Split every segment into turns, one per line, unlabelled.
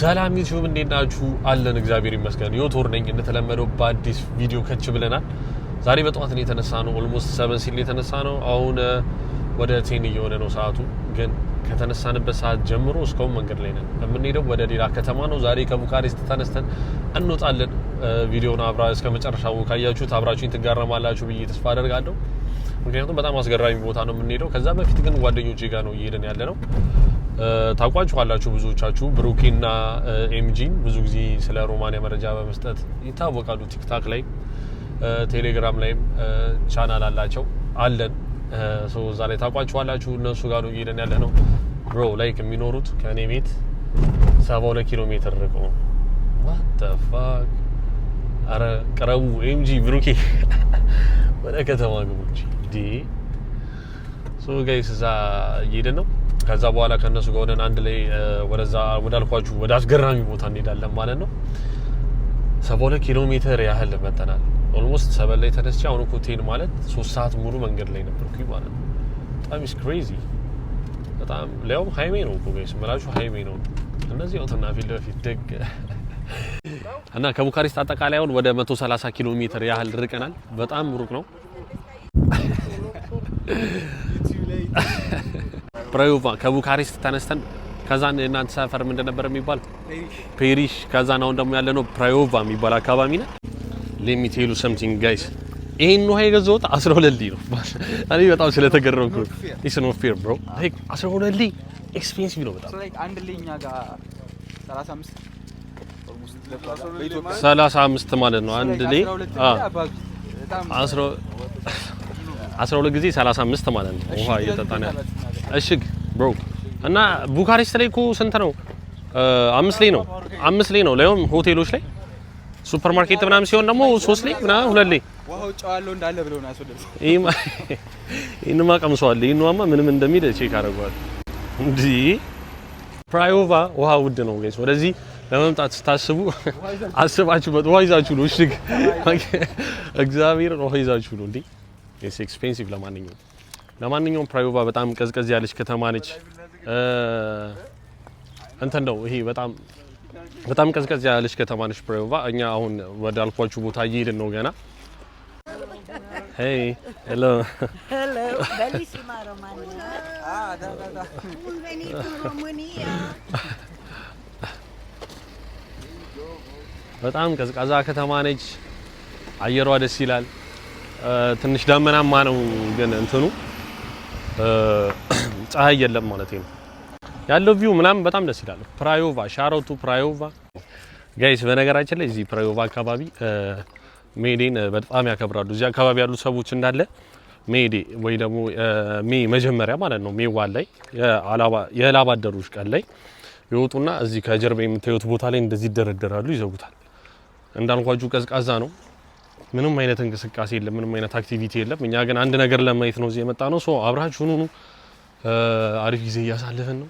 ሰላም ዩቲዩብ እንዴት ናችሁ? አለን እግዚአብሔር ይመስገን። ዮቶር ነኝ እንደተለመደው በአዲስ ቪዲዮ ከች ብለናል። ዛሬ በጠዋት ነው የተነሳነው። ኦልሞስት 7 ሲል የተነሳነው። አሁን ወደ 10 እየሆነ ነው ሰዓቱ። ግን ከተነሳንበት ሰዓት ጀምሮ እስካሁን መንገድ ላይ ነን። የምንሄደው ወደ ሌላ ከተማ ነው። ዛሬ ከቡካሬስት ተነስተን እንወጣለን። ቪዲዮውን እስከ መጨረሻው ካያችሁት አብራችሁኝ ትጋረማላችሁ ብዬ ተስፋ አደርጋለሁ። ምክንያቱም በጣም አስገራሚ ቦታ ነው የምንሄደው። ከዛ በፊት ግን ጓደኞቼ ጋር ነው እየሄድን ያለነው። ታውቋቸዋላችሁ ብዙዎቻችሁ ብሩኪና ኤምጂን ብዙ ጊዜ ስለ ሮማኒያ መረጃ በመስጠት ይታወቃሉ። ቲክታክ ላይ ቴሌግራም ላይም ቻናል አላቸው አለን። ሶ ዛሬ ታውቋቸዋላችሁ። እነሱ ጋር ነው እየሄድን ያለነው። ብሮ ላይክ የሚኖሩት ከኔ ቤት 72 ኪሎ ሜትር ርቀው what the fuck አረ ቀረቡ ኤምጂ ብሩኪ ወደ ከተማ ግቡች ዲ ሶ ጋይስ እዛ እየሄድን ነው። ከዛ በኋላ ከነሱ ጋር ሆነን አንድ ላይ ወደዛ ወዳልኳችሁ ወደ አስገራሚ ቦታ እንሄዳለን ማለት ነው። 72 ኪሎ ሜትር ያህል መተናል። ኦልሞስት 7 ላይ ተነስቼ አሁን እኮ 10 ማለት 3 ሰዓት ሙሉ መንገድ ላይ ነበርኩኝ ማለት ነው። በጣም is crazy በጣም ሌላው ሃይዌ ነው እኮ ጋይስ መላችሁ ሃይዌ ነው። እነዚህ ወጥና ፊት ለፊት ደግ እና ከቡካሬስት አጠቃላይ አሁን ወደ 130 ኪሎ ሜትር ያህል ርቀናል። በጣም ሩቅ ነው። ፕራዮቫ ከቡካሬስት ተነስተን ከዛን እናንተ ሰፈር ምን እንደነበር የሚባል ፔሪሽ ከዛን አሁን ደግሞ ያለነው ፕራዮቫ የሚባል አካባቢ ነው። let me tell you something guys ይሄን ነው የገዛሁት 12 ሊ ነው። እኔ በጣም ስለተገረምኩ it's not fair bro like 12 ሊ ኤክስፔንሲቭ ነው በጣም
like አንድ ሊኛ ጋር
35 ማለት ነው። አንድ ሊ 12 ጊዜ 35 ማለት ነው። ውሃ እየጠጣን ያለ እሺግ ብሮ እና ቡካሬስት ላይ እኮ ስንት ነው? 5 ላይ ነው። 5 ላይ ነው። ለዮም ሆቴሎች ላይ ሱፐርማርኬት ምናምን ሲሆን ደግሞ 3 ላይ ምናምን 2 ላይ
ዋው ጫዋለው እንዳለ ብለው ነው ያስወደዱት።
ይሄንማ ቀምሰዋል። ይሄንማ ምንም እንደሚል ቼክ አደረገዋል። እንዴ ፕራዮቫ ውሃ ውድ ነው ጋይስ። ወደዚህ ለመምጣት ስታስቡ አስባችሁበት ውሃ ይዛችሁ ነው። እሺግ እግዚአብሔር ውሃ ይዛችሁ ነው እንዴ it's expensive ለማንኛውም ፕራዮቫ በጣም ቀዝቀዝ ያለች ከተማ ነች። እንትን ነው ይሄ በጣም ቀዝቀዝ ያለች ከተማ ነች ፕራዮቫ። እኛ አሁን ወደ አልኳችሁ ቦታ እየሄድን ነው ገና። hey hello
bellissima Romania benvenuto in Romania
በጣም ቀዝቃዛ ከተማ ነች። አየሯ ደስ ይላል። ትንሽ ደመናማ ነው ግን እንትኑ ፀሐይ የለም ማለት ነው። ያለው ቪው ምናምን በጣም ደስ ይላል። ፕራዮቫ ሻሮቱ ፕራዮቫ ጋይስ። በነገራችን ላይ እዚህ ፕራዮቫ አካባቢ ሜዴን በጣም ያከብራሉ። እዚህ አካባቢ ያሉ ሰዎች እንዳለ ሜዴ ወይ ደግሞ ሜ መጀመሪያ ማለት ነው ሜዋን ላይ የላባ አደሮች ቀን ላይ ይወጡና እዚህ ከጀርባ የምታዩት ቦታ ላይ እንደዚህ ይደረደራሉ፣ ይዘጉታል። እንዳልኳችሁ ቀዝቃዛ ነው። ምንም አይነት እንቅስቃሴ የለም፣ ምንም አይነት አክቲቪቲ የለም። እኛ ግን አንድ ነገር ለማየት ነው እዚህ የመጣ ነው። ሶ አብራችሁን ሁኑ። አሪፍ ጊዜ እያሳለፈን ነው።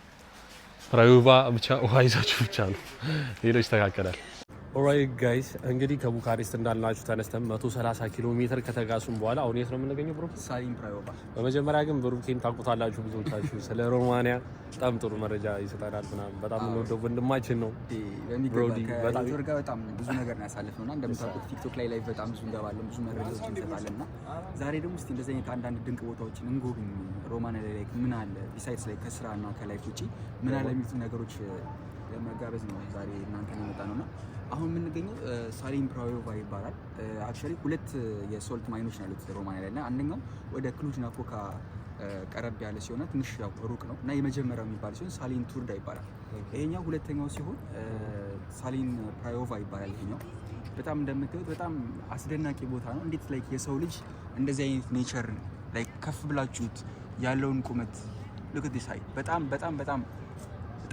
ፕራዮቫ ብቻ ውሃ ይዛችሁ ብቻ ነው፣ ሌሎች ይስተካከላል። ኦራይት ጋይስ እንግዲህ ከቡካሬስት እንዳልናችሁ ተነስተን 130 ኪሎ ሜትር ከተጋሱም በኋላ አሁን የት ነው የምንገኘው ብሮ?
ሳሊን ፕራዮቫ።
በመጀመሪያ ግን ብሩኬን ታውቁታላችሁ ብዙዎቻችሁ። ስለ ሮማኒያ በጣም ጥሩ መረጃ ይሰጣል ምናምን። በጣም እንወደው ወንድማችን ነው ብሮዲ። በጣም
ብዙ ነገር ነው ያሳለፈውና እንደምታውቁት ቲክቶክ ላይ በጣም ብዙ እንገባለን፣ ብዙ መረጃዎችን እንሰጣለንና ዛሬ ደግሞ እስቲ እንደዚህ አይነት አንዳንድ ድንቅ ቦታዎችን እንጎብኝ። ሮማኒያ ላይ ምን አለ ቢሳይድስ ላይ ከስራና ከላይፍ ውጪ ምን አለ የሚሉት ነገሮች ለመጋበዝ ነው ዛሬ እናንተ ነው የመጣ ነውና አሁን የምንገኘው ሳሊን ፕራዮቫ ይባላል። አክቹአሊ 2 የሶልት ማይኖች ነው ያሉት ሮማኒያ ላይ እና አንደኛው ወደ ክሉጅ ናፖካ ቀረብ ያለ ሲሆን ትንሽ ያው ሩቅ ነው እና የመጀመሪያው የሚባል ሲሆን ሳሊን ቱርዳ ይባላል። ይሄኛው ሁለተኛው ሲሆን ሳሊን ፕራዮቫ ይባላል። ይሄኛው በጣም እንደምታዩት በጣም አስደናቂ ቦታ ነው። እንዴት ላይክ የሰው ልጅ እንደዚህ አይነት ኔቸር ላይክ ከፍ ብላችሁት ያለውን ቁመት look at this height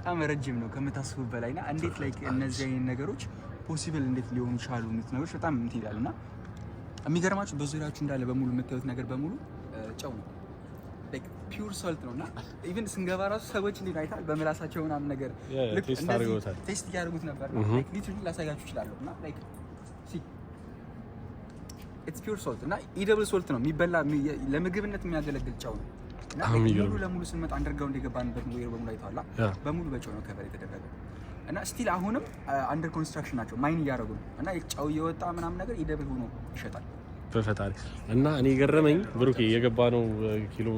በጣም ረጅም ነው ከምታስቡት በላይና እንዴት ላይክ እነዚህ አይነት ነገሮች ፖሲብል እንዴት ሊሆኑ ይችላሉ? ነገሮች በጣም እንት ይላልና የሚገርማችሁ በዙሪያችሁ እንዳለ በሙሉ የምታዩት ነገር በሙሉ ጨው ነው። ላይክ ፒውር ሶልት ነውና ኢቭን ስንገባ ራሱ ሰዎች እንዴት አይታል በመላሳቸው ምናምን ነገር ልክ እንደዚህ ቴስት ያደርጉት ነበር። ላይክ ሊትራሊ ላሳያችሁ ይችላል እና ላይክ ሲ ኢትስ ፒውር ሶልት እና ኢደብል ሶልት ነው የሚበላ ለምግብነት የሚያገለግል ጨው ነው። ሙሉ ለሙሉ ስንመጣ አንደርጋው እንደገባንበት ነው። በሙሉ አይተዋላ በሙሉ በጨው ነው ከበር የተደረገው እና ስቲል አሁንም አንደር ኮንስትራክሽን ናቸው ማይን እያደረጉ ነው እና ጨው እየወጣ ምናምን ነገር ኢደብል ሆኖ ይሸጣል
በፈጣሪ እና እኔ ገረመኝ ብሩኬ የገባ ነው ኪሎ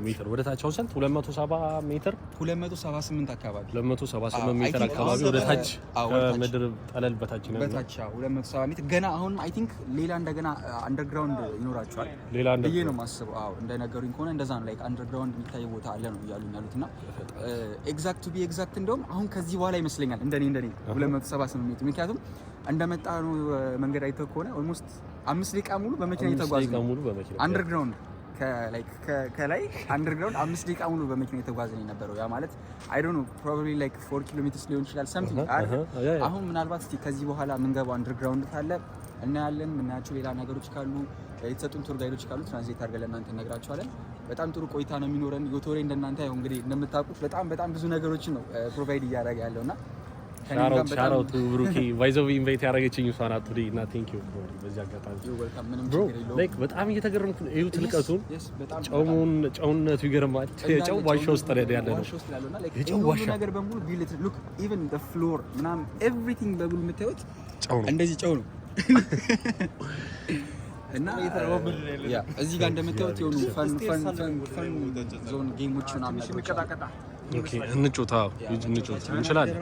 ሜትር ወደ ታች አውሰንት 270 ሜትር
278 አካባቢ
278 ሜትር አካባቢ ወደ ታች ከምድር ጠለል በታች ነው
በታች 270 ሜትር ገና አሁን አይ ቲንክ ሌላ እንደገና አንደርግራውንድ ይኖራቸዋል
ሌላ
ብዬ ነው የማስበው አዎ እንደነገሩኝ ከሆነ እንደዛ ነው ላይክ አንደርግራውንድ የሚታይ ቦታ አለ ነው እያሉኝ ያሉትና ኤግዛክት ቱ ቢ ኤግዛክት እንደውም አሁን ከዚህ በኋላ ይመስለኛል እንደኔ 278 ሜትር ምክንያቱም እንደመጣ ነው መንገድ አይተው ከሆነ ኦልሞስት 5 ደቂቃ ሙሉ በመኪና እየተጓዘ ነው አንደርግራውንድ ከላይ አንደርግራውንድ 5 ደቂቃ ሙሉ በመኪና እየተጓዘ ነው የነበረው ያ ማለት አይ ዶንት ኖ ፕሮባብሊ ላይክ 4 ኪሎ ሜትርስ ሊሆን ይችላል ሰምቲንግ አሁን ምናልባት እስቲ ከዚህ በኋላ የምንገባው አንደርግራውንድ ካለ እናያለን የምናያቸው ሌላ ነገሮች ካሉ የተሰጡን ቱር ጋይዶች ካሉ ትራንስሌት አድርገን ለእናንተ እነግራቸዋለን በጣም ጥሩ ቆይታ ነው የሚኖረን ዮቶሬ እንደናንተ ያው እንግዲህ እንደምታውቁት በጣም ብዙ ነገሮችን ነው ፕሮቫይድ እያደረገ ያለውና
ሻራውት ብሩኬ ቫይዞቭ ኢንቫይት ያደረገችኝ እሷ ናት ቱዴይ እና ቴንክ ዩ በዚህ አጋጣሚ ብሮ ላይክ በጣም እየተገረምኩ ነው እዩ ትልቀቱን ጨውነቱ ይገርማል የጨው ዋሻ ውስጥ ያለ ነው የጨው ዋሻ ነገር በሙሉ ቢልት ሉክ ኢቭን ዘ ፍሎር ምናምን ኤቭሪቲንግ በሙሉ የምታዩት ጨው ነው እንደዚህ ጨው ነው እና ያ እዚህ ጋር እንደምታዩት የሆኑ ፈን ዞን ጌሞች ምናምን የሚቀጣቀጣ ኦኬ እንጮታ እንጮት እንችላለን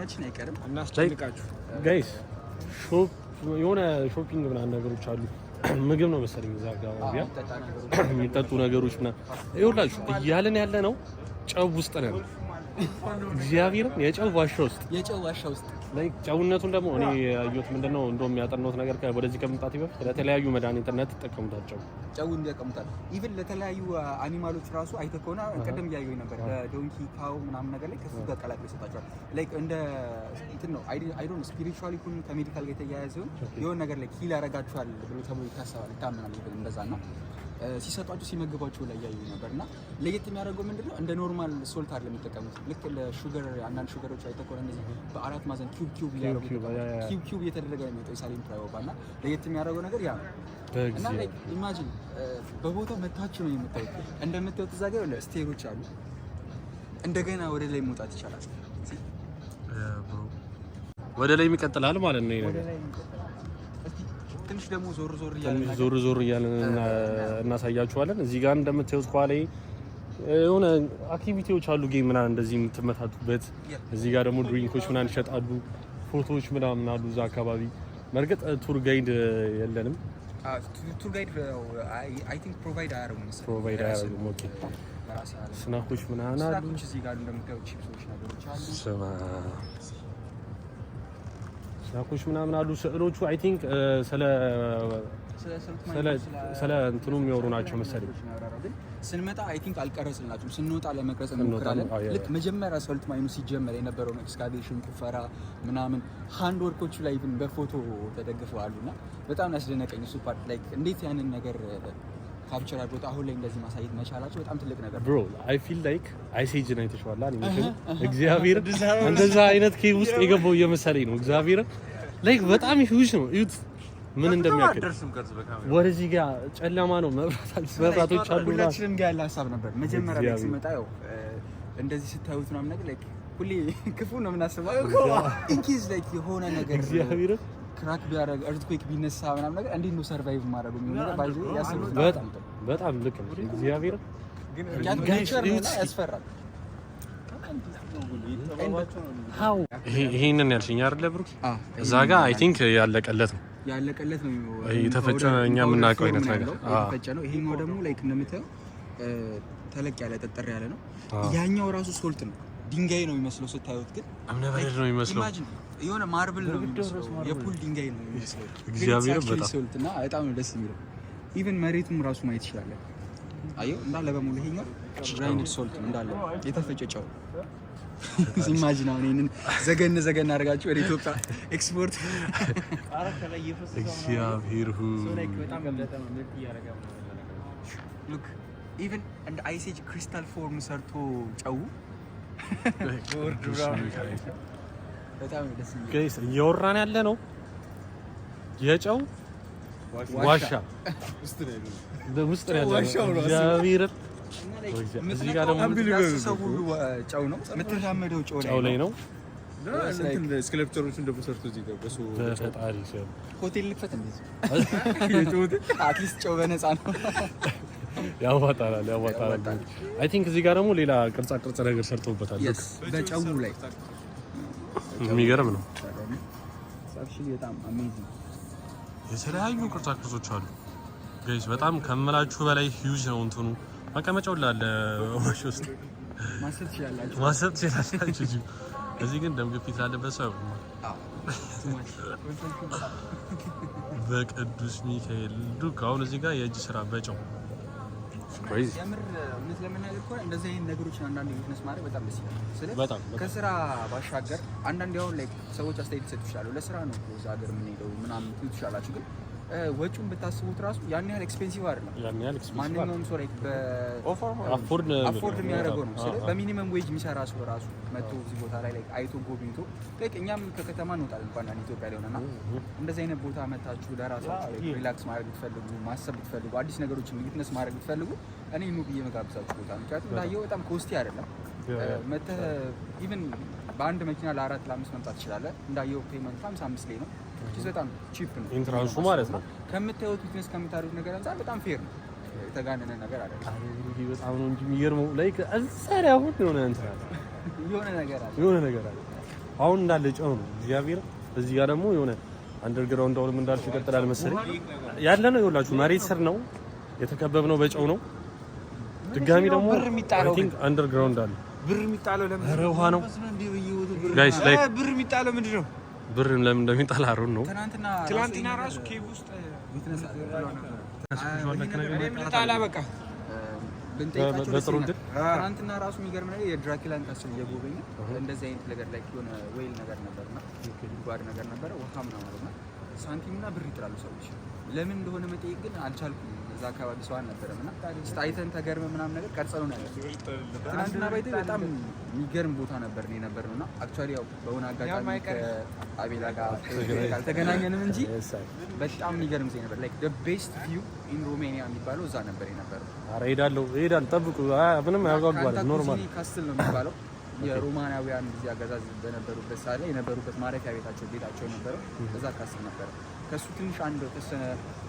ጋይስ ሾፕ የሆነ ሾፒንግ ምናምን ነገሮች አሉ ምግብ ነው መሰለኝ እዛ ጋር ወዲያ የሚጠጡ ነገሮች ምናምን ይኸውላችሁ እያለን ያለ ነው ጨው ውስጥ ነው እግዚአብሔርን የጨው ዋሻ ውስጥ ላይክ ጨውነቱን ደግሞ እኔ ያየሁት ምንድነው እንደውም ያጠናሁት ነገር ወደዚህ ከመምጣት በፊት ለተለያዩ መድኃኒትነት ተጠቀሙታቸው ጨውን እንዲያቀሙታል ኢቭን ለተለያዩ አኒማሎች ራሱ አይተህ ከሆነ ቀደም እያየሁኝ ነበር በዶንኪ ካው ምናምን ነገር ላይ ከሱ ጋር ቀላቅሎ ይሰጣቸዋል ላይክ እንደ እንትን ነው አይ ዶንት ስፒሪቹዋሊ ኩን ከሜዲካል ጋር የተያያዘ የሆነ ነገር ላይ ሂል ያደርጋቸዋል ብሎ ተብሎ ይታሰባል ይታመናል እንደዛ እና ሲሰጧቸው ሲመግባቸው ላይ ያዩ ነበርና ለየት የሚያደርገው ምንድነው እንደ ኖርማል ሶልት አይደለም የሚጠቀሙት ልክ እንደ ሹገር አንዳንድ ሹገሮች አይተኮረ እንደዚህ በአራት ማዕዘን ኪዩብ እየተደረገ ነው የሚወጣው ሳሊን ትራይባና ለየት የሚያደርገው ነገር ያ እና ላይክ ኢማጂን በቦታው መታችሁ ነው የምታዩት እንደምታዩት እዛ ጋር ስቴሮች አሉ እንደገና ወደ ላይ መውጣት ይቻላል ወደ ላይ ይቀጥላል ማለት ነው ይሄ ትንሽ ደግሞ ዞር እያለን እናሳያችኋለን እዚህ ጋር እንደምታዩት ኳላይ የሆነ አክቲቪቲዎች አሉ ጌም ምናምን እንደዚህ የምትመታቱበት እዚህ ጋር ደግሞ ድሪንኮች ምናምን ይሸጣሉ ፎቶዎች ምናምን አሉ እዛ አካባቢ መርገጥ ቱር ጋይድ የለንም ቱር ጋይድ አይ ቲንክ ፕሮቫይድ አያደርጉም ኦኬ ስናኮች ምናምን አሉ እዚህ ጋር እንደምታዩት ቺፕሶች ነገሮች አሉ ስናኮች ምናምን አሉ ስዕሎቹ አይ ቲንክ ስለ እንትኑ የሚወሩ ናቸው መሰለኝ ስንመጣ አይ ቲንክ አልቀረጽላችሁም ስንወጣ ለመቅረጽ እንሞክራለን ልክ መጀመሪያ ሰልት ማይኑ ሲጀመር የነበረው ኤክስካቬሽን ቁፈራ ምናምን ሃንድ ወርኮቹ ላይ ግን በፎቶ ተደግፈዋሉና በጣም ያስደነቀኝ እሱ ፓርት ላይክ እንዴት ያንን ነገር ካፕቸር አድርጎት አሁን ላይ እንደዚህ ማሳየት መቻላቸው በጣም ትልቅ ነገር ብሮ አይ ፊል ላይክ አይሴጅ ነው የተሻለ አኒሜሽን እግዚአብሔር እንደዛ አይነት ኬቭ ውስጥ የገባው እየመሰለኝ ነው እግዚአብሔር ላይክ በጣም ሂውጅ ነው እዩት ምን እንደሚያክል ወደዚህ ጋር ጨለማ ነው መብራቶች አሉ ሁላችንም ጋር ያለ ሀሳብ ነበር መጀመሪያ ላይ ሲመጣ ያው እንደዚህ ስታዩት ምናምን ነገር ላይክ ሁሌ ክፉ ነው የምናስበው ኢንኪዝ ላይክ የሆነ ነገር እግዚአብሔር ክራክ ቢያደርግ እርትኩዌክ ቢነሳ ምናምን ነገር እንዴት ነው ሰርቫይቭ ማድረግ የሚሆነው ባይዙ ያስቡት በጣም ልክ ነው እግዚአብሔር ግን ጋይቸር ነው ያስፈራል ይሄንን ያልሽኝ አይደለ ብሩክ እዛ ጋር አይ ቲንክ ያለቀለት ነው የተፈጨ እኛ የምናውቀው አይነት ነገር የተፈጨ ነው ይሄኛው ደግሞ ላይክ እንደምታየው ተለቅ ያለ ጠጠር ያለ ነው ያኛው ራሱ ሶልት ነው ድንጋይ ነው የሚመስለው ስታዩት ግን አምነበረድ ነው የሚመስለው ኢማጂን የሆነ ማርብል ነው የሚመስለው የፑል ድንጋይ ነው የሚመስለው እግዚአብሔር በጣም ሶልት እና በጣም ነው ደስ የሚለው ኢቭን መሬቱም ራሱ ማየት ይችላል አየው እንዳለ በሙሉ ይሄኛው ግራይንድ ሶልት እንዳለ የተፈጨ ጨው ኢማጂን አሁን ይሄንን ዘገን አድርጋችሁ ወደ ኢትዮጵያ ኤክስፖርት እግዚአብሔር ሁ ሉክ ኢቭን እንደ አይሴጅ ክሪስታል ፎርም ሰርቶ ጨው በጣም ደስ የሚል ጋይስ እያወራን ያለ ነው የጨው ዋሻ ውስጥ ነው ያለው እግዚአብሔር እዚህ ጋር ደግሞ ሰው ሁሉ ጨው ነው የምትራመደው ጨው ላይ ነው
ስክሪፕተሮቹ እንደተሰርቶ እዚህ ጋር በሱ
ፈጣሪ ሲሆን
ሆቴል ልክፈት እንደዚህ አትሊስት ጨው በነፃ ነው።
ያዋጣል። አይ ቲንክ እዚህ ጋር ደግሞ ሌላ ቅርጻ ነገር ሰርተውበታል።
በጨው ላይ
የሚገርም ነው።
በጣም አሜዚንግ
የተለያዩ ቅርጾች አሉ ጋይስ። በጣም ከመላችሁ በላይ ሂውጅ ነው እንትኑ። መቀመጫው ላለ ዋሽ ውስጥ ማሰብ ትችላላችሁ። እዚህ ግን ደም ግፊት ላለበት ሰው በቅዱስ ሚካኤል ዱክ አሁን እዚህ ጋር የእጅ ስራ በጨው
የምር እውነት ለመናገር እኮ እንደዚህ አይነት ነገሮችን አንዳንድ ቢዝነስ ማድረግ በጣም ደስ ይላል።
በጣም
ከስራ ባሻገር አንዳንድ ያው ላይክ ሰዎች አስተያየት ይሰጡ ይችላሉ። ለስራ ነው እኮ እዛ ሀገር የምንሄደው ምናምን ትሉ ትችላላችሁ። ግን ወጪውን ብታስቡት ራሱ ያን ያህል ኤክስፔንሲቭ አይደለም። ማንኛውም ሰው ላይክ አፎርድ የሚያደርገው ነው። ስለዚህ በሚኒመም ዌጅ የሚሰራ ሰው ራሱ መጥቶ እዚህ ቦታ ላይ ላይክ አይቶ ጎብኝቶ ላይክ እኛም ከከተማ እንወጣለን እንኳን ኢትዮጵያ ላይ ሆነና እንደዚህ አይነት ቦታ መታችሁ ለራሳችሁ ሪላክስ ማድረግ ብትፈልጉ፣ ማሰብ ብትፈልጉ፣ አዲስ ነገሮችን ዊትነስ ማድረግ ብትፈልጉ እኔ ኑ ብዬ መጋብዛችሁ ቦታ። ምክንያቱም እንዳየው በጣም ኮስቲ አይደለም። መተህ ኢቭን በአንድ መኪና ለ4 ለ5 መምጣት ትችላለህ። እንዳየው ፔመንት 55 ላይ ነው። በጣም ቺፕ ነው
ኢንትራንሱ ማለት ነው።
ከምታዩት ቢዝነስ ከምታደርጉት ነገር አንፃር በጣም ፌር ነው። የተጋነነ ነገር አይደለም።
በጣም ነው እንጂ የሚገርመው ላይክ አዛሪ አሁን የሆነ ነገር አለ አሁን እንዳለ ጨው ነው እግዚአብሔር። እዚህ ጋር ደግሞ የሆነ አንደርግራውንድ አሁንም እንዳልሽ ይቀጥላል መሰለኝ ያለ ነው። ይኸውላችሁ መሬት ስር ነው የተከበብነው በጨው ነው። ድጋሚ ደግሞ አይ ቲንክ አንደርግራውንድ አለ።
ብር የሚጣለው ለምን
ውሃ ነው ጋይስ? ላይክ
ብር የሚጣለው ምንድን ነው?
ብር ለምን እንደሚጣል አሩን ነው።
ትናንትና ራሱ ኬቭ ውስጥ
ትናንትና ራሱ የሚገርም ነገር የድራኪላን ካስል እየጎበኘ እንደዚህ አይነት ነገር ላይ የሆነ ዌል ነገር ነበርና ጉድጓድ ነገር ነበረ ውሃ ምናምን አለና ሳንቲምና ብር ይጥላሉ ሰዎች። ለምን እንደሆነ መጠየቅ ግን አልቻልኩም። እዛ አካባቢ ሰው አልነበረም እና አይተን ተገርመ ምናምን ነገር ቀርጸነው ነው ያለው። ትናንትና ባይቴ በጣም የሚገርም ቦታ ነበር ነው የነበርነው እና አክቹዋሊ ያው በሆነ አጋጣሚ ከአቤላ ጋር አልተገናኘንም እንጂ በጣም የሚገርም ዜ ነበር። ላይክ the best view in Romania የሚባለው እዛ ነበር የነበረው።
ኧረ እሄዳለሁ ጠብቁ። ምንም ያጓጓል። ኖርማል
ካስትል ነው የሚባለው። የሮማናውያን ጊዜ አገዛዝ በነበሩበት ሰዓት ላይ የነበሩበት ማረፊያ ቤታቸው የነበረው እዛ ካስትል ነበረ። ከሱ ትንሽ አንድ ተወሰነ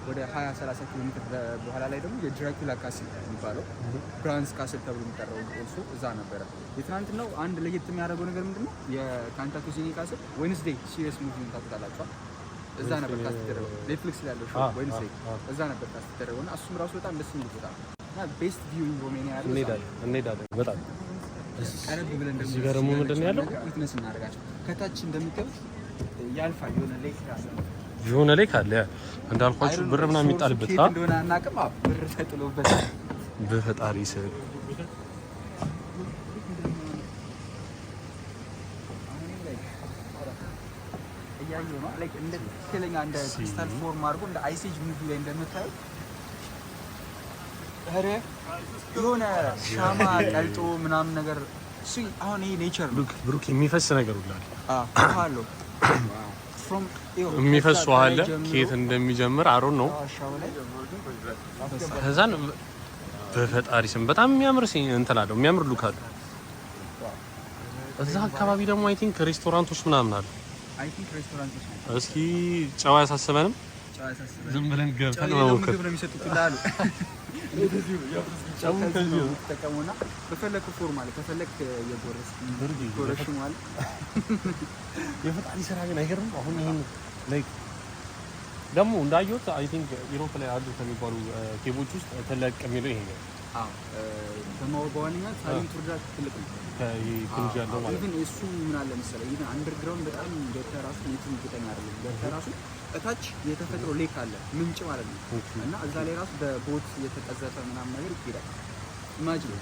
ወደ 20-30 ኪሎ ሜትር በኋላ ላይ ደግሞ የድራኩላ ካስል የሚባለው ብራንስ ካስል ተብሎ የሚጠራው ኦልሶ እዛ ነበረ። የትናንትናው አንድ ለየት የሚያደርገው ነገር ምንድነው? የካንታኩዚኒ ካስል ዌንስዴይ ሲሪየስ ሙቪ ታውቁታላችሁ። እዛ ነበር ካስት ተደረገው። ኔትፍሊክስ ላይ ያለው ሾው ዌንስዴይ እዛ ነበር ካስት ተደረገውና እሱም ራሱ በጣም ደስ የሚል ቦታ ነው እና ቤስት ቪው ኢን ሮማኒያ ያለው
እንሄዳለን በጣም
ቀረብ ብለን
እዚህ ጋር ደግሞ ምንድን ነው ያለው?
ዊትነስ እናደርጋቸው። ከታች እንደምታዩት ያልፋል የሆነ ሌክ
አለ እንዳልኳችሁ ብር ምናምን የሚጣልበት
እንደሆነ አናውቅም። ብር ተጥሎበት
በፈጣሪ ስር
እያየሁ ነው። ላይክ እንደ ትክክለኛ እንደ ክሪስታል ፎርም አድርጎ እንደ አይሴጅ ሙቪ ላይ እንደምታዩት ኧረ የሆነ ሻማ ቀልጦ ምናምን ነገር እሱ አሁን ይሄ ኔቸር ነው።
ብሩክ የሚፈስ ነገር ሁላ
አለው
የሚፈስ ውሃ አለ። ከየት እንደሚጀምር አሮን ነው። ከዛን በፈጣሪ ስም በጣም የሚያምር እንትን አለው፣ የሚያምር ሉክ አለው። እዛ አካባቢ ደግሞ አይ ቲንክ ሬስቶራንቶች ምናምን አሉ። እስኪ ጨዋ ያሳስበንም ዝም ብለን ገብተን መሞከር
ተጠቀሙና በፈለክ ፎርም አለ ከፈለክ የጎረሽ ማለት
የፈጣሪ ስራ ግን አይገርም። አሁን ይሄን ላይክ ደግሞ እንዳየሁት አይ ቲንክ ዩሮፕ ላይ አሉ ከሚባሉ ኬቦች ውስጥ ተለቅ የሚለው ይሄ ነው።
በዋነኛነት ሳይን ቱርዳት ትልቅ ነው።
ከኢኮኖጂ ያለው ማለት
ኢቭን እሱ ምን አለ መሰለህ ኢቭን አንደርግራውንድ በጣም ገብተህ ኔቱን እርግጠኛ አይደለም። ገብተህ እታች የተፈጥሮ ሌክ አለ ምንጭ ማለት ነው እና እዛ ላይ ራሱ በቦት የተቀዘፈ ምናምን ነገር ይሄዳል። ኢማጂን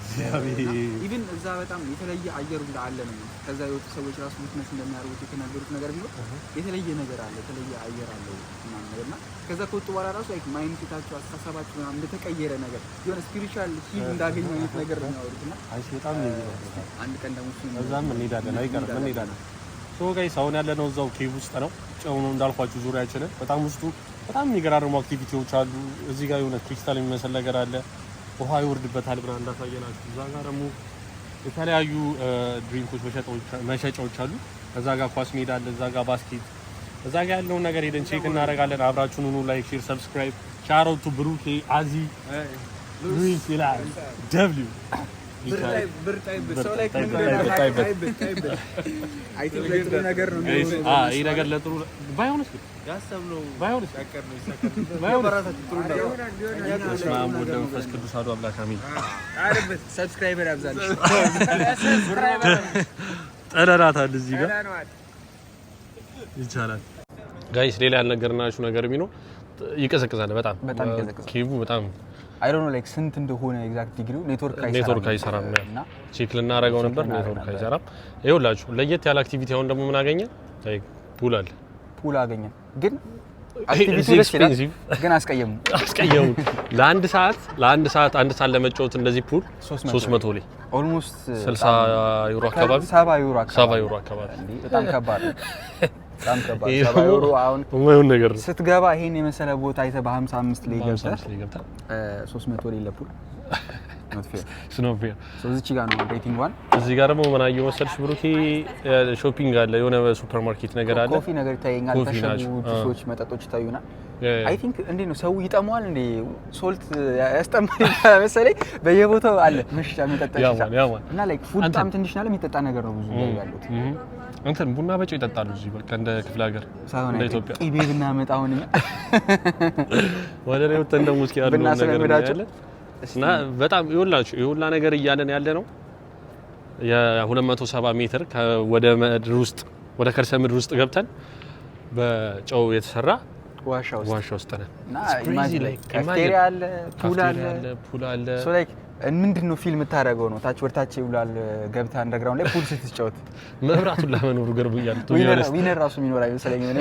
ኢቭን እዛ በጣም የተለየ አየር አለ ነው። ከዛ የወጡ ሰዎች ራሱ ዊትነስ እንደሚያደርጉት የተናገሩት ነገር ቢኖር የተለየ ነገር አለ፣ የተለየ አየር አለው ምናምን ነገርና ከዛ ከወጡ በኋላ ራሱ ላይክ ማይንድሴታቸው አስተሳሰባቸው ምናምን እንደተቀየረ ነገር የሆነ ስፒሪቹዋል ሂል እንዳገኙ አይነት ነገር ነው ያወሩትና
አይሽ በጣም ነው።
አንድ ቀን ደግሞ
እዛም እንሄዳለን፣ አይቀርም እንሄዳለን። ሶ ጋይስ አሁን ያለነው እዛው ኬቭ ውስጥ ነው። ጨው ነው እንዳልኳችሁ ዙሪያችንን። በጣም ውስጡ በጣም የሚገራርሙ አክቲቪቲዎች አሉ። እዚህ ጋር የሆነ ክሪስታል የሚመስል ነገር አለ፣ ውሃ ይወርድበታል ብለን እንዳሳየናችሁ። እዛ ጋር ደግሞ የተለያዩ ድሪንኮች መሸጫዎች አሉ። እዛ ጋር ኳስ ሜዳ አለ፣ እዛ ጋር ባስኬት፣ እዛ ጋር ያለውን ነገር ሄደን ቼክ እናደርጋለን። አብራችሁን ሁኑ። ላይክ፣ ሼር፣ ሰብስክራይብ። ሻሮቱ ብሩኬ አዚ ሉዊስ ይላል ደብሊው ይህ ነገር ለጥሩ ባይሆንስ መንፈስ ቅዱስ አሐዱ አምላክ አሜን።
ሰብስክራይበር ያብዛልሽ።
ጠለናታል እዚህ ጋር ይቻላል። ጋይስ ሌላ ያልነገርናችሁ ነገር ቢኖር ይቀዘቅዛል። በጣም ኬቡ በጣም
አይ ዶንት ኖ ላይክ ስንት እንደሆነ ኤግዛክት ዲግሪው
ኔትወርክ አይሰራም እና ቼክ ልናደርገው ነበር። ኔትወርክ አይሰራም። ይኸውላችሁ ለየት ያለ አክቲቪቲ አሁን ደግሞ ምን አገኘን? ላይክ ፑል አገኘን። ግን አክቲቪቲው ደስ ይላል፣ ግን አስቀየሙ ለአንድ ሰዓት ለመጫወት እንደዚህ ፑል 300 ላይ ኦልሞስት 60 ዩሮ አካባቢ 70 ዩሮ አካባቢ በጣም ከባድ ነው። በጣም ከባድ 70 ዩሮ አሁን ምን ነገር
ስትገባ ይሄን የመሰለ ቦታ አይተህ በ55 ላይ ገብተህ 300 ላይ ለፑል
ስኖፊያ
እዚች ጋር ነው ሬቲንግ 1።
እዚህ ጋር ደግሞ ምን አየሁ መሰልሽ ብሩኬ ሾፒንግ አለ፣ የሆነ ሱፐር ማርኬት ነገር አለ፣
ኮፊ ነገር ይታየኛል፣ ታሸጉ ጁሶች መጠጦች ይታዩናል። አይ ቲንክ እንዴ ነው ሰው ይጠማዋል እንዴ ሶልት ያስጠማል መሰለኝ በየቦታው አለ መሽጫ መጠጣ እና ላይክ ፉድ በጣም ትንሽ ነው የሚጠጣ ነገር ነው ብዙ ላይ ያሉት
እንትን ቡና በጨው ይጠጣሉ እዚህ በቃ እንደ ክፍለ ሀገር እንደ ኢትዮጵያ
ቅቤ ብናመጣ አሁን
ወደ ላይ ወጥተን ደግሞ እስኪ ያለው ነገር ያለ እና በጣም ይኸውላችሁ የሁላ ነገር እያለን ያለ ነው የ270 ሜትር ወደ ምድር ውስጥ ወደ ከርሰ ምድር ውስጥ ገብተን በጨው የተሰራ ዋሻ ውስጥ ነን
እና ኢማጂን ላይ ካፍቴሪያ አለ፣
ፑል አለ
ሶ ላይክ ምንድነው ፊልም ታደርገው ነው ታች ወርታች ይውላል ገብታ አንደርግራውንድ ላይ ፑል ስትጫወት
መብራቱን ለመኖሩ ገርብያል
ዊነር ራሱ የሚኖር አይመስለኝ እኔ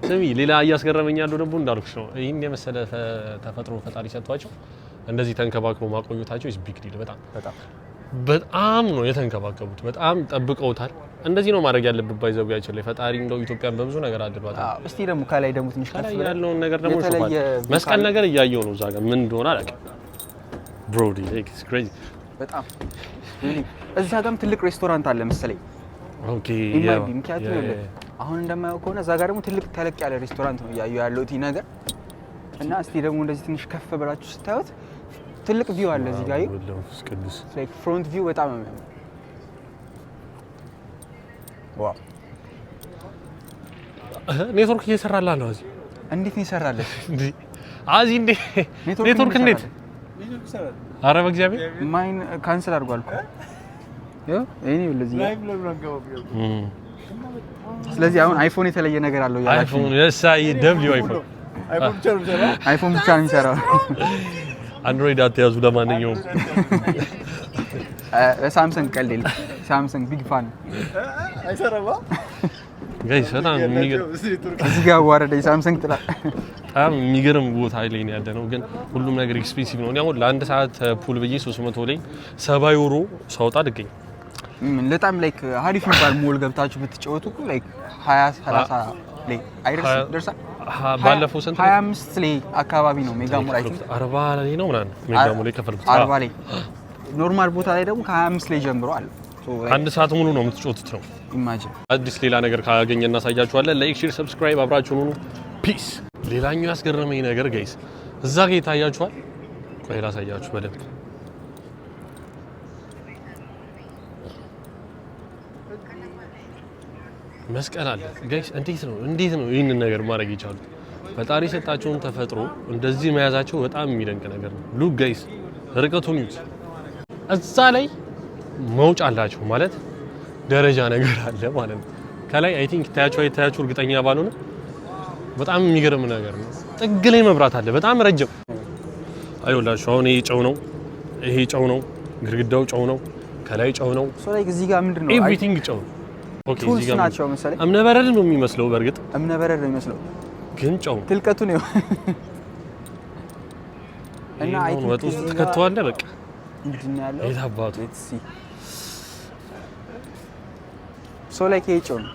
ስሚ ሌላ እያስገረመኝ ያለው ደግሞ እንዳልኩሽ ነው ይሄን የመሰለ ተፈጥሮ ፈጣሪ ሰጥቷቸው እንደዚህ ተንከባክበው ማቆየታቸው is big deal በጣም ነው የተንከባከቡት በጣም ጠብቀውታል እንደዚህ ነው ማድረግ ያለበት ባይዘውያቸው ላይ ፈጣሪ እንደው ኢትዮጵያን በብዙ ነገር አድርጓታል
እስቲ ደግሞ ከላይ ደግሞ ትንሽ
ከላይ ያለውን ነገር ደግሞ ሾፋል መስቀል ነገር እያየው ነው ዛጋ ምን እንደሆነ አላውቅም ብሮዲ it's crazy
በጣም እዛ ጋርም ትልቅ ሬስቶራንት አለ መሰለኝ
ኦኬ
ምክንያቱም አሁን እንደማያውቅ ከሆነ እዛ ጋር ደግሞ ትልቅ ተለቅ ያለ ሬስቶራንት ነው እያየሁ ያለሁት ነገር እና እስቲ ደግሞ እንደዚህ ትንሽ ከፍ ብላችሁ ስታዩት ትልቅ ቪው አለ እዚህ ጋር
ቅዱስ
ላይክ ፍሮንት ቪው በጣም ነው የሚያምር ዋው
ኔትወርክ እየሰራልህ ነው እዚህ
እንዴት ነው ይሰራልህ
አዚ እንዴ ኔትወርክ እንዴት አረ በእግዚአብሔር
ማይን ካንሰል አድርጓል እኮ ያው እኔ ለዚህ ላይቭ ለብራንጋው ስለዚህ አሁን አይፎን የተለየ ነገር አለው ያላችሁ
አይፎን ለሳይ ደብሊው
አይፎን ብቻ ነው የሚሰራው
አንድሮይድ አትያዙ ለማንኛውም
ሳምሰንግ ቀልል ሳምሰንግ ቢግ ፋን አይሰራባ
ጋይስ በጣም የሚገርም
እዚህ ጋር ዋረደ ሳምሰንግ ጥላ
በጣም የሚገርም ቦታ ላይ ነው ያለነው ግን ሁሉም ነገር ኤክስፔንሲቭ ነው። እኔ አሁን ለአንድ ሰዓት ፑል ብዬ 300 ላይ 70 ዩሮ ሳውጣ ድገኝ
በጣም ላይክ ሀሪፍ የሚባል ሞል ገብታችሁ ብትጫወቱ ላይክ 20 30 ላይ አይደርሳ
ባለፈው ስንት
25 ላይ አካባቢ ነው ሜጋ ሞል አይ ቲንክ
40 ላይ ነው ምናምን ሜጋ ሞል የከፈልኩት
40 ላይ ኖርማል ቦታ ላይ ደግሞ ከ25 ላይ ጀምሮ አለ
አንድ ሰዓት ሙሉ ነው የምትጫወቱት ነው
ኢማጂን
አዲስ ሌላ ነገር ካገኘን እናሳያችኋለን ላይክ ሼር ሰብስክራይብ አብራችሁን ሁኑ ፒስ ሌላኛው ያስገረመኝ ነገር ጋይስ እዛ ጋር ይታያችኋል ቆይ ላሳያችሁ በደንብ መስቀል አለ ጋይስ እንዴት ነው ይሄንን ነገር ማድረግ ይቻላል ፈጣሪ ሰጣቸውን ተፈጥሮ እንደዚህ መያዛቸው በጣም የሚደንቅ ነገር ነው ሉክ ጋይስ ርቀቱን ይዩት እዛ ላይ መውጫ አላቸው ማለት ደረጃ ነገር አለ ማለት ነው ከላይ አይ ቲንክ ታያችሁ እርግጠኛ ባልሆነ በጣም የሚገርም ነገር ነው ጥግ ላይ መብራት አለ በጣም ረጅም አይወላችሁ አሁን ይሄ ጨው ነው ግድግዳው ጨው ነው ከላይ ጨው ነው
ሶ ላይክ እዚህ ጋር ምንድነው
ኤቭሪቲንግ ጨው ኦኬ እዚህ ጋር
ናቸው መሰለኝ
እምነበረድ ነው የሚመስለው በርግጥ
እምነበረድ ነው የሚመስለው
ግን ጨው
ትልቀቱ ነው እና አይ ቲንክ
ወጡ ተከተዋለ በቃ
ምንድነው ያለው
የታባቱ
ሶ ላይክ ይሄ ጨው ነው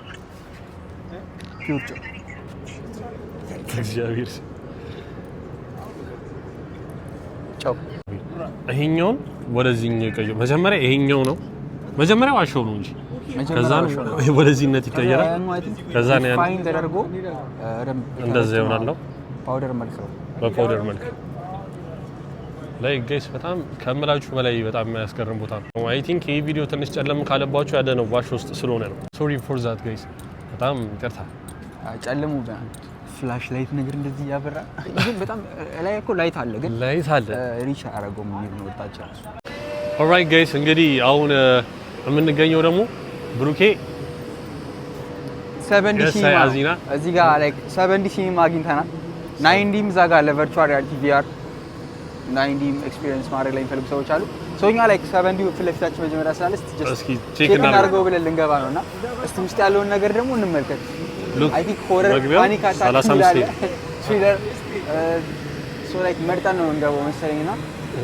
ፒውር ጨው
እግዚአብሔር
ጨው
ይሄኛውን ወደዚህኛው ቀዩ መጀመሪያ ይሄኛው ነው መጀመሪያ ዋሻው ነው እንጂ ከዛ ወደዚህነት ይቀየራል ከዛ ነው
ፋይን ተደርጎ
እንደዛ ይሆናል
ፓውደር መልክ ነው
በፓውደር መልክ ላይ ጋይስ በጣም ከመላችሁ በላይ በጣም የሚያስገርም ቦታ ነው አይ ቲንክ ይሄ ቪዲዮ ትንሽ ጨለም ካለባችሁ ያለ ነው ዋሽ ውስጥ ስለሆነ ነው ሶሪ ፎር ዛት ጋይስ በጣም ይቅርታ
ጨለሙ ፍላሽ ላይት ነገር እንደዚህ ያበራ ግን በጣም ላይ እኮ ላይት አለ ግን
ላይት አለ
ሪች አረጋው ምን ነው ወጣቻ
ኦልራይት ጋይስ እንግዲህ አሁን የምንገኘው ደግሞ ብሩኬ
70 ሲኒማ እዚህ ጋር ላይክ 70 ሲኒማ አግኝተናል 90 ዛ ጋር ለቨርቹዋል ሪያሊቲ ቪአር 90 ኤክስፒሪየንስ ማድረግ ላይ የሚፈልጉ ሰዎች አሉ ሶኛ ላይክ 70 ፍለፊታችን መጀመሪያ ስላለስ
እስኪ ቼክ
እናድርገው ብለን ልንገባ ነውና እስቲ ውስጥ ያለውን ነገር ደግሞ እንመልከት አይ ቲንክ ሆረር ፓኒክ አታክ ይላል ትሪለር ሶ ላይክ መርጠን ነው እንገባው መሰለኝና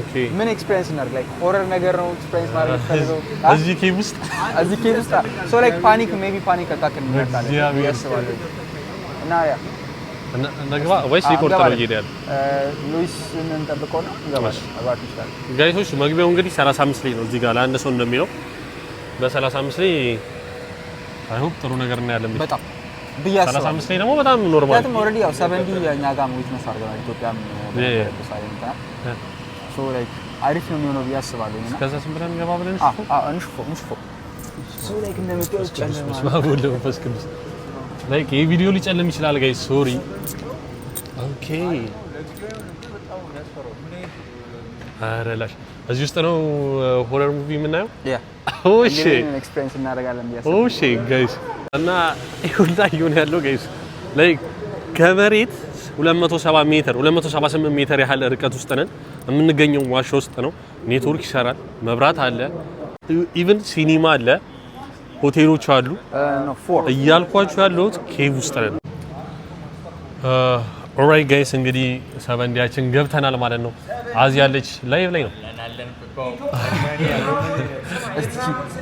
ኦኬ ምን ኤክስፒሪየንስ እናድርግ ላይክ ሆረር ነገር ነው ኤክስፒሪየንስ ማድረግ ፈልገው
እዚህ ኬቭ ውስጥ
ሶ ላይክ ፓኒክ ሜቢ ፓኒክ አታክ እንመርጣለን ያስባለሁ እና ያ
ነገባ ወይስ ሪፖርት ነው ይሄዳል
ሉዊስ ምን ተጠብቀው ነው ገባሽ አባቱ ይችላል
ጋይሶች መግቢያው እንግዲህ 35 ላይ ነው እዚህ ጋር ለአንድ ሰው እንደሚለው በ35 ላይ አይሆፕ ጥሩ ነገር እና ያለን
በጣም ቢያስ
35 ላይ ደግሞ በጣም ኖርማል
ታም ኦሬዲ ያው 70 ያኛ ጋር ዊትነስ አድርገናል ኢትዮጵያም በሳይንታ ሶ ላይክ አሪፍ ነው የሚሆነው ቢያስባለሁ እና
ከዛ ስምብለን ገባ ብለን
እንሽፎ ሶ ላይክ እንደምትወስ ጨለማ
ስማቡል ፈስክምስ ላይክ ይሄ ቪዲዮ ሊጨልም ይችላል ጋይስ ሶሪ ኦኬ አረላሽ እዚህ ውስጥ ነው ሆረር ሙቪ የምናየው
ያ
ኦሺ
ኤክስፒሪየንስ እናደርጋለን ቢያስባለሁ
ኦሺ ጋይስ እና ይሁንታ ይሁን ያለው ጋይስ ላይክ ከመሬት 270 ሜትር 278 ሜትር ያህል ርቀት ውስጥ ነን የምንገኘው ዋሻ ውስጥ ነው ኔትወርክ ይሰራል መብራት አለ ኢቭን ሲኒማ አለ ሆቴሎች አሉ እያልኳችሁ ያለሁት ኬቭ ውስጥ ነን ኦልራይት ጋይስ እንግዲህ 70 ገብተናል ማለት ነው አዚ ያለች ላይቭ ላይ ነው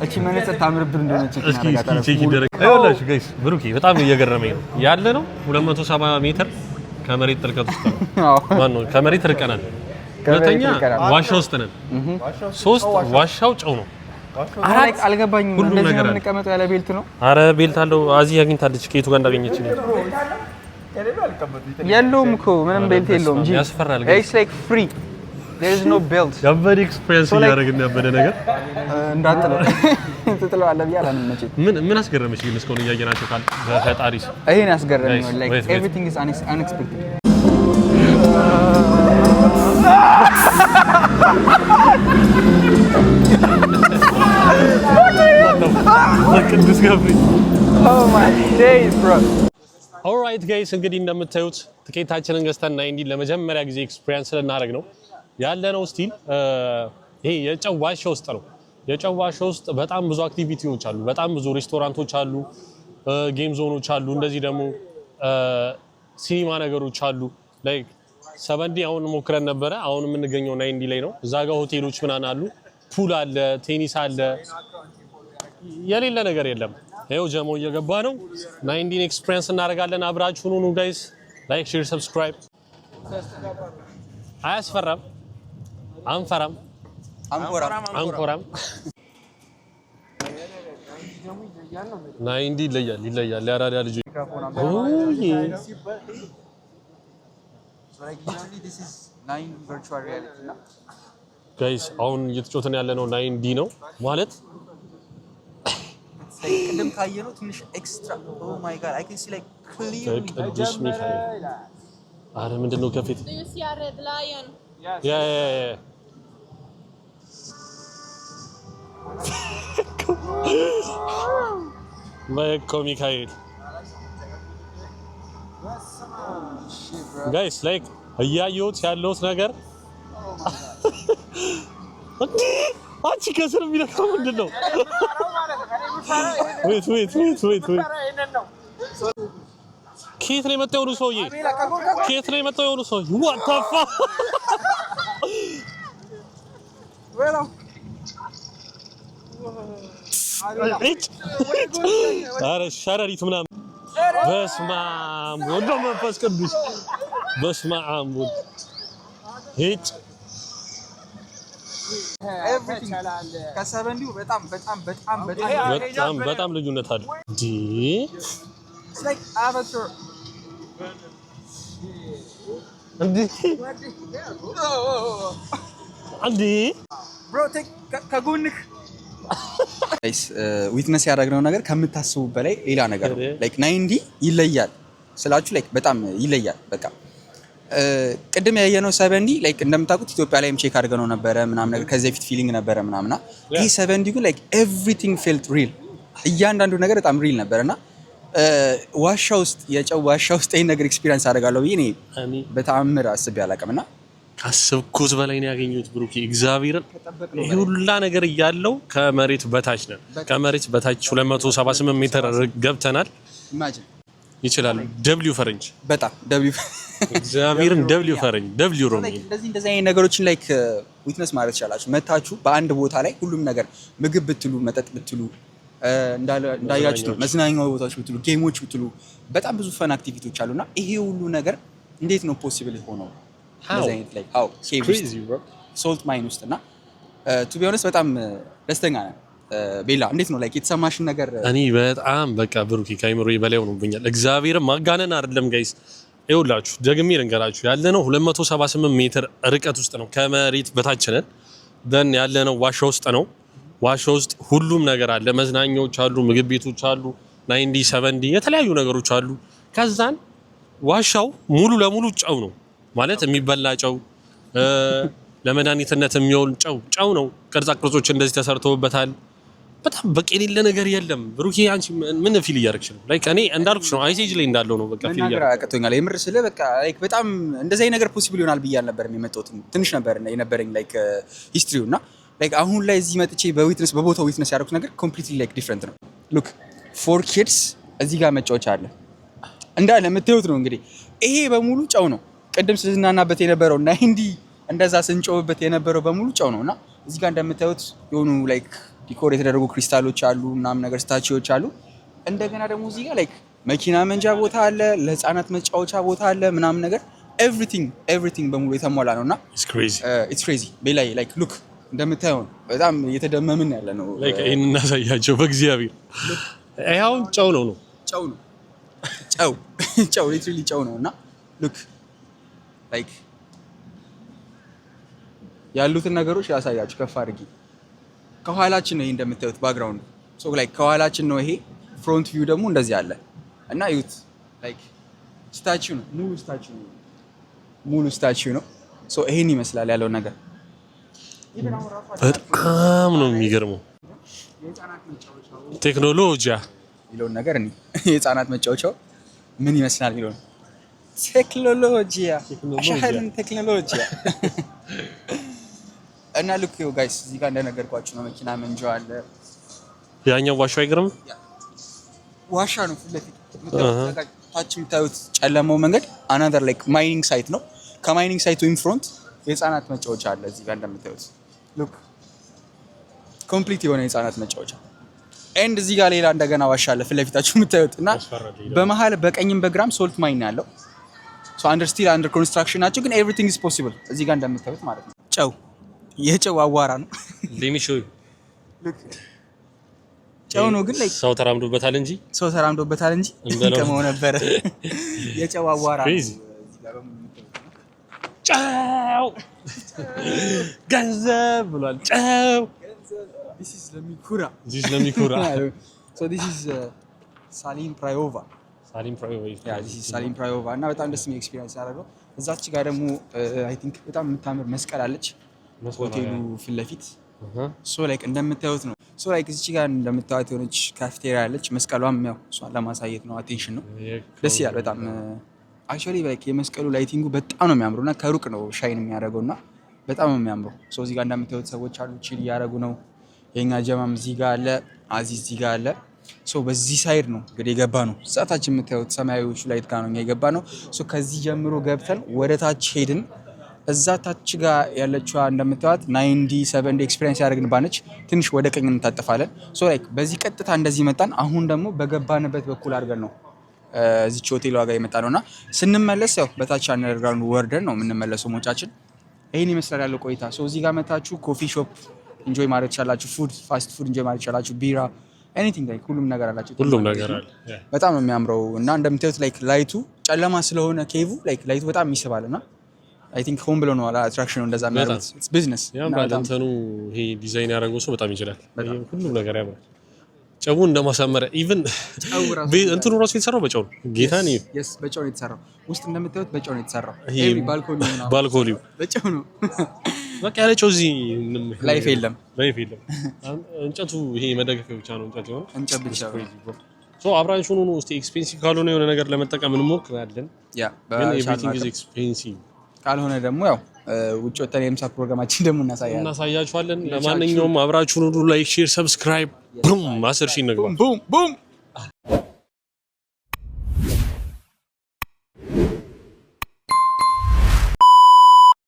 እቺ መነጽ ታምርብን እንደሆነች
ቼክ ይደረግ አይወላችሁ ጋይስ ብሩኬ በጣም እየገረመኝ ነው ያለ ነው 270 ሜትር ከመሬት ጥልቀት ውስጥ ነው ማን ነው ከመሬት ርቀናል ሁለተኛ ዋሻ ውስጥ ነን ሶስት ዋሻው ጨው ነው
አራት አልገባኝም እንደዚህ ነው የምንቀመጠው ያለ ቤልት ነው
አረ ቤልት አለው አዚ ያግኝታለች ከየቱ ጋር እንዳገኘች ነው
የለውም እኮ ምንም ቤልት የለውም እንጂ
ያስፈራል
it's like free there is no belt
ያበደ ኤክስፒሪየንስ ያደረግን ያበደ ነገር
እንዳጥለው ተጥለው አለ ቢያላን መቼ
ምን አስገረመሽ ግን እስካሁን እያየናቸው ካል በፈጣሪስ
ይሄን አስገረመኝ like everything is unexpected
ቅዱስ ገብሪ
oh my days bro
ኦልራይት ጋይስ እንግዲህ እንደምታዩት ትኬታችንን ገዝተን 90 ለመጀመሪያ ጊዜ ኤክስፒሪየንስ ልናደርግ ነው ያለነው ስቲል ይሄ የጨው ዋሻ ውስጥ ነው የጨው ዋሻ ውስጥ በጣም ብዙ አክቲቪቲዎች አሉ በጣም ብዙ ሬስቶራንቶች አሉ ጌም ዞኖች አሉ እንደዚህ ደግሞ ሲኒማ ነገሮች አሉ ላይክ 70 አሁን ሞክረን ነበረ አሁን የምንገኘው 90 ላይ ነው እዛ ጋር ሆቴሎች ምናምን አሉ ፑል አለ ቴኒስ አለ የሌለ ነገር የለም ይሄው ጀሞ እየገባ ነው 90 ኤክስፒሪየንስ እናደርጋለን አብራችሁን ሁኑ ጋይስ ላይክ ሼር ሰብስክራይብ አያስፈራም አንፈራም አንኮራም 90 ይለያል ያራዳ ልጅ
this is 9 virtual reality now
ጋይስ አሁን እየተጫወተን ያለነው 90 ነው ማለት
ቅድም ካየነው ትንሽ ኤክስትራ ኦ ማይ ጋድ አይ ካን ሲ ላይክ ክሊርሊ
ቅዱስ ሚካኤል አረ ምንድነው ከፊት
Do you see a red lion?
ያ በኮ ሚካኤል ጋይስ ላይክ እያየሁት ያለሁት ነገር አንቺ ከስር የሚለካው ምንድን ነው? wait ከየት ነው የመጣው ነው ሰውዬ? ከየት ነው የመጣው ነው ሰውዬ? what the fuck ኧረ ሸረሪት ምናምን በስመ አብ ወወልድ ወመንፈስ ቅዱስ በስመ አብ
ኤቭሪቲንግ ከ70
በጣም ልዩነት አለ እንዴ
it's like avatar
እንዴ
bro take ከጎንክ ጋይስ ዊትነስ ያደረግነው ነገር ከምታስቡ በላይ ሌላ ነገር ነው ላይክ 90 ይለያል ስላችሁ ላይክ በጣም ይለያል በቃ ቅድም ያየነው 70 ላይክ እንደምታውቁት ኢትዮጵያ ላይም ቼክ አድርገነው ነበረ ምናምን ነገር ከዚህ በፊት ፊሊንግ ነበረ ምናምና ይሄ 70 ግን ላይክ ኤቭሪቲንግ ፌልት ሪል እያንዳንዱ ነገር በጣም ሪል ነበርና ዋሻ ውስጥ የጨው ዋሻ ውስጥ ይሄን ነገር ኤክስፒሪየንስ አደርጋለሁ ብዬ እኔ በጣም አስቤ አላውቅምና ካሰብኩት በላይ ነው ያገኘሁት ብሩክ እግዚአብሔርን ይሄ ሁላ ነገር እያለው ከመሬት በታች ነን ከመሬት በታች 278 ሜትር ገብተናል ኢማጂን
ይችላል ደብሊው ፈረንጅ
በጣም ደብሊው
እግዚአብሔርን ደብሊው ፈረንጅ ደብሊው ሮሚ
እንደዚህ አይነት ነገሮችን ላይክ ዊትነስ ማለት ይችላልችሁ መታችሁ በአንድ ቦታ ላይ ሁሉም ነገር ምግብ ብትሉ መጠጥ ብትሉ እንዳያችሁ መዝናኛ ቦታዎች ብትሉ ጌሞች ብትሉ በጣም ብዙ ፈን አክቲቪቲዎች አሉና ይሄ ሁሉ ነገር እንዴት ነው ፖሲብል ሆነው እንደዚህ አይነት ላይ ሃው ክሬዚ ብሮ ሶልት ማይን ውስጥና ቱ ቢ ኦነስት በጣም ደስተኛ ነኝ ቤላ እንዴት ነው ላይክ የተሰማሽን ነገር
እኔ በጣም በቃ ብሩክ ካይምሮ በላይ ሆኖብኛል እግዚአብሔርን ማጋነን አይደለም ጋይስ ይኸውላችሁ ደግሜ ልንገራችሁ ያለነው 278 ሜትር ርቀት ውስጥ ነው ከመሬት በታች ነን ደን ያለነው ዋሻ ውስጥ ነው ዋሻ ውስጥ ሁሉም ነገር አለ መዝናኛዎች አሉ ምግብ ቤቶች አሉ 90 70 የተለያዩ ነገሮች አሉ ከዛን ዋሻው ሙሉ ለሙሉ ጨው ነው ማለት የሚበላ ጨው ለመድኃኒትነት የሚውል ጨው ነው ቅርጻ ቅርጾች እንደዚህ ተሰርተውበታል በጣም በቃ የሌለ ነገር የለም ብሩክ አንቺ ምን ፊል እያደረግሽ ነው ላይክ እኔ እንዳልኩሽ ነው አይሴጅ ላይ እንዳለው ነው በቃ ፊል
ያቀጥቶኛል የምር ስለ በቃ ላይክ በጣም እንደዚህ አይነት ነገር ፖሲብል ይሆናል ብዬ አልነበረም የመጣሁት ትንሽ ነበር የነበረኝ ላይክ ሂስትሪው እና ላይክ አሁን ላይ እዚህ መጥቼ በዊትነስ በቦታው ዊትነስ ያደረኩት ነገር ኮምፕሊትሊ ላይክ ዲፈረንት ነው ሉክ ፎር ኪድስ እዚህ ጋር መጫወቻ አለ እንዳለ የምታዩት ነው እንግዲህ ይሄ በሙሉ ጨው ነው ቅድም ስዝናናበት የነበረው 90 እንደዛ ስንጮህበት የነበረው በሙሉ ጨው ነውና እዚህ ጋር እንደምታዩት የሆኑ ላይክ ዲኮር የተደረጉ ክሪስታሎች አሉ ምናምን ነገር ስታቺዎች አሉ እንደገና ደግሞ እዚህ ጋር ላይክ መኪና መንጃ ቦታ አለ ለህፃናት መጫወቻ ቦታ አለ ምናምን ነገር ኤቭሪቲንግ በሙሉ የተሟላ ነውና ኢትስ ክሬዚ ቤላይ ላይክ ሉክ እንደምታዩት በጣም እየተደመምን ያለ ነው
ላይክ ይሄን እናሳያቸው በእግዚአብሔር ያው ጨው ነው
ጨው ሊትራሊ ጨው ነውና ሉክ ላይክ ያሉትን ነገሮች ያሳያችሁ ከፍ አድርጊ ከኋላችን ነው ይሄ እንደምታዩት ባክግራውንድ ሶ ላይክ ከኋላችን ነው ይሄ ፍሮንት ቪው ደግሞ እንደዚህ አለ እና ዩት ላይክ ስታቹ ነው ሙሉ ስታቹ ነው ሶ ይሄን ይመስላል ያለው ነገር
በጣም ነው የሚገርመው ቴክኖሎጂያ
ይለውን ነገር እኔ የህፃናት መጫወቻው ምን ይመስላል ይለው ቴክኖሎጂያ እና ሉክ ዩ ጋይስ እዚህ ጋር እንደነገርኳችሁ ነው መኪና መንጃው አለ
ያኛው ዋሻው አይገርም
ዋሻ ነው ፊት ለፊት ታች የምታዩት ጨለማው መንገድ አናዘር ላይክ ማይኒንግ ሳይት ነው ከማይኒንግ ሳይቱ ኢን ፍሮንት የህፃናት መጫወቻ አለ እዚህ ጋር እንደምታዩት ሉክ ኮምፕሊት የሆነ የህፃናት መጫወቻ ኤንድ እዚህ ጋር ሌላ እንደገና ዋሻ አለ ፊት ለፊታችሁ የምታዩት እና በመሃል በቀኝም በግራም ሶልት ማይን ያለው ሶ አንደር ኮንስትራክሽን ናቸው ግን ኤቭሪቲንግ ኢዝ ፖሲብል እዚህ ጋር እንደምታዩት ማለት ነው ጨው የጨው አዋራ ነው
ሌሚሾይ
ጨው ነው ግን ላይክ
ሰው ተራምዶበታል እንጂ
እንቀመው ነበር የጨው አዋራ ነው
ጨው ገንዘብ ብሏል ጨው
this is ለሚኩራ so this is ሳሊም ፕራዮቫ እና በጣም ደስ የሚል ኤክስፒሪየንስ ያደረገው እዛች ጋር ደግሞ አይ ቲንክ በጣም የምታምር መስቀል አለች ሆቴሉ ፊት ለፊት ሶ ላይክ እንደምታዩት ነው ሶ ላይክ እዚች ጋር እንደምታዩት የሆነች ካፌቴሪያ አለች መስቀሏም ያው እሷን ለማሳየት ነው አቴንሽን ነው ደስ ይላል በጣም አክቹአሊ ላይክ የመስቀሉ ላይቲንጉ በጣም ነው የሚያምሩና ከሩቅ ነው ሻይን የሚያደርገውና በጣም ነው የሚያምረው ሶ እዚህ ጋር እንደምታዩት ሰዎች አሉ ቺል እያደረጉ ነው የኛ ጀማም እዚህ ጋር አለ አዚዝ እዚህ ጋር አለ ሶ በዚህ ሳይድ ነው እንግዲህ የገባ ነው ሰዓታችን የምታዩት ሰማያዊዎቹ ላይት ጋር ነው የገባ ነው ሶ ከዚህ ጀምሮ ገብተን ወደ ታች ሄድን እዛ ታች ጋር ያለችው እንደምታዩት 90 70 ኤክስፒሪየንስ ያደርግን ባነች ትንሽ ወደ ቀኝ እንታጠፋለን ሶ ላይክ በዚህ ቀጥታ እንደዚህ መጣን አሁን ደግሞ በገባንበት በኩል አድርገን ነው እዚህ ሆቴሉ ጋር የመጣ ነውና ስንመለስ ያው በታች አንደርግራውንድ ወርደን ነው የምንመለሰው ሞቻችን ይሄን ይመስላል ያለው ቆይታ። ሶ እዚህ ጋር መታችሁ ኮፊ ሾፕ ኢንጆይ ማድረግ ትችላላችሁ። ፉድ ፋስት ፉድ ኢንጆይ ማድረግ ትችላላችሁ። ቢራ ኤኒቲንግ ላይክ ሁሉም ነገር አላችሁ።
ሁሉም ነገር አለ።
በጣም ነው የሚያምረው እና እንደምታዩት ላይክ ላይቱ ጨለማ ስለሆነ ኬቭ ላይክ ላይቱ በጣም ይስባልና አይ ቲንክ ሆም ብሎ ነው አትራክሽኑ እንደዛ የሚያደርጉት። ኢትስ ቢዝነስ
ያምራል። እንትኑ ይሄ ዲዛይን ያደረገው ሰው በጣም ይችላል። ሁሉም ነገር ያምራል። ጨውን እንደማሳመረ ኢቭን እንትኑ ራሱ የተሰራው በጨው ነው። ጌታ ነው
yes በጨው ነው የተሰራው። ውስጥ እንደምታዩት በጨው ነው የተሰራው።
ይሄ ባልኮኒው
በጨው ነው።
በቃ ያለ ጨው እዚህ
ላይፍ የለም።
እንጨቱ ይሄ መደገፊያ ብቻ ነው እንጨት ይሆን
እንጨት ብቻ
ሶ አብራችሁን ነው እስቲ ኤክስፔንሲቭ ካልሆነ የሆነ ነገር ለመጠቀም እንሞክራለን። ግን ኤቭሪቲንግ ኢዝ ኤክስፔንሲቭ ካልሆነ ደግሞ ያው ውጭ ወጥተን የምሳ ፕሮግራማችን ደግሞ እናሳያችኋለን። ለማንኛውም አብራችሁን ሁሉ ላይክ፣ ሼር፣ ሰብስክራይብ ቡም 10 ሺህ ነው። ቡም ቡም